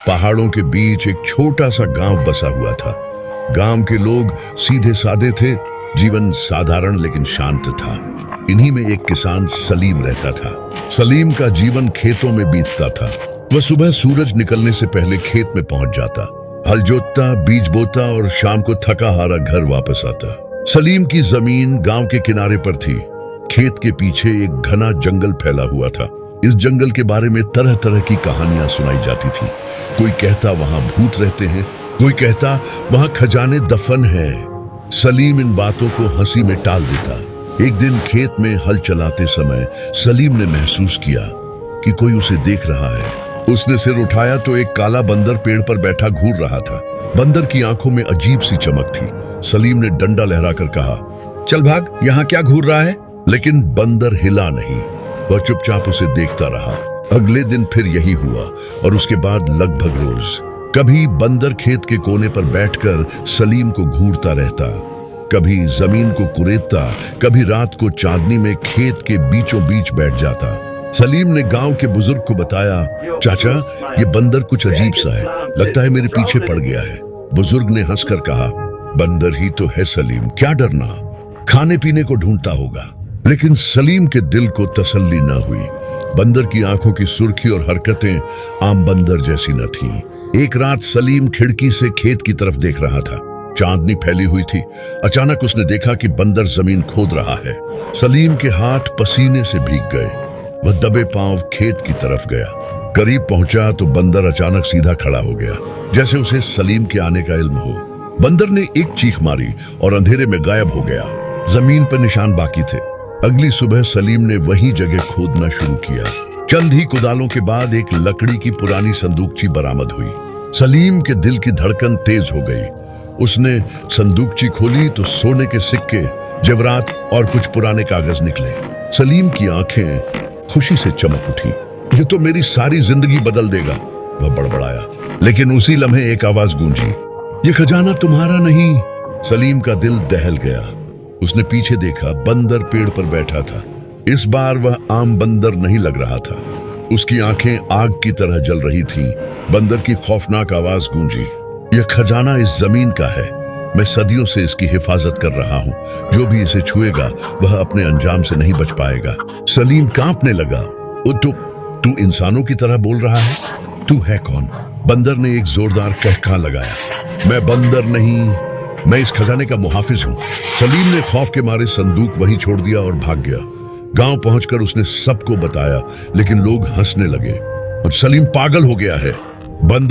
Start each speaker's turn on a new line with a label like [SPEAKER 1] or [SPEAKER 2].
[SPEAKER 1] पहाड़ों के बीच एक छोटा सा गांव बसा हुआ था। गांव के लोग सीधे साधे थे, जीवन साधारण लेकिन शांत था। इन्हीं में एक किसान सलीम रहता था। सलीम का जीवन खेतों में बीतता था। वह सुबह सूरज निकलने से पहले खेत में पहुंच जाता, हल जोतता, बीज बोता और शाम को थका हारा घर वापस आता। सलीम की जमीन गांव के किनारे पर थी। खेत के पीछे एक घना जंगल फैला हुआ था। इस जंगल के बारे में तरह तरह की कहानियां सुनाई जाती थी। कोई कहता वहां भूत रहते हैं, कोई कहता वहां खजाने दफन हैं। सलीम इन बातों को हंसी में टाल देता। एक दिन खेत में हल चलाते समय सलीम ने महसूस किया कि कोई उसे देख रहा है। उसने सिर उठाया तो एक काला बंदर पेड़ पर बैठा घूर रहा था। बंदर की आंखों में अजीब सी चमक थी। सलीम ने डंडा लहराकर कहा, चल भाग, यहाँ क्या घूर रहा है? लेकिन बंदर हिला नहीं। वह चुपचाप उसे देखता रहा। अगले दिन फिर यही हुआ और उसके बाद लगभग रोज। कभी बंदर खेत के कोने पर बैठकर सलीम को घूरता रहता, कभी जमीन को कुरेदता, कभी रात को चांदनी में खेत के बीचों बीच बैठ जाता। सलीम ने गांव के बुजुर्ग को बताया, चाचा ये बंदर कुछ अजीब सा है, लगता है मेरे पीछे पड़ गया है। बुजुर्ग ने हंसकर कहा, बंदर ही तो है सलीम, क्या डरना, खाने पीने को ढूंढता होगा। लेकिन सलीम के दिल को तसल्ली न हुई। बंदर की आंखों की सुर्खी और हरकतें आम बंदर जैसी न थीं। एक रात सलीम खिड़की से खेत की तरफ देख रहा था। चांदनी फैली हुई थी। अचानक उसने देखा कि बंदर जमीन खोद रहा है। सलीम के हाथ पसीने से भीग गए। वह दबे पांव खेत की तरफ गया। करीब पहुंचा तो बंदर अचानक सीधा खड़ा हो गया, जैसे उसे सलीम के आने का इल्म हो। बंदर ने एक चीख मारी और अंधेरे में गायब हो गया। जमीन पर निशान बाकी थे। अगली सुबह सलीम ने वही जगह खोदना शुरू किया। चंद ही कुदालों के बाद एक लकड़ी की पुरानी संदूकची बरामद हुई। सलीम के दिल की धड़कन तेज हो गई। उसने संदूकची खोली तो सोने के सिक्के, जेवरात और कुछ पुराने कागज निकले। सलीम की आंखें खुशी से चमक उठी। ये तो मेरी सारी जिंदगी बदल देगा, वह बड़बड़ाया। लेकिन उसी लम्हे एक आवाज गूंजी, ये खजाना तुम्हारा नहीं। सलीम का दिल दहल गया। उसने पीछे देखा, बंदर पेड़ पर बैठा था। इस बार वह आम बंदर नहीं लग रहा था। उसकी आंखें आग की तरह जल रही थीं। बंदर की खौफनाक आवाज गूंजी, यह खजाना इस जमीन का है, मैं सदियों से इसकी हिफाजत कर रहा हूँ। जो भी इसे छुएगा वह अपने अंजाम से नहीं बच पाएगा। सलीम कांपने लगा। तू इंसानों की तरह बोल रहा है? तू है कौन? बंदर ने एक जोरदार कहका लगाया, मैं बंदर नहीं, मैं इस खजाने का मुहाफिज हूँ। सलीम ने खौफ के मारे संदूक वहीं छोड़ दिया और भाग गया। गांव पहुंचकर उसने सबको बताया, लेकिन लोग हंसने लगे और सलीम पागल हो गया है। बंदर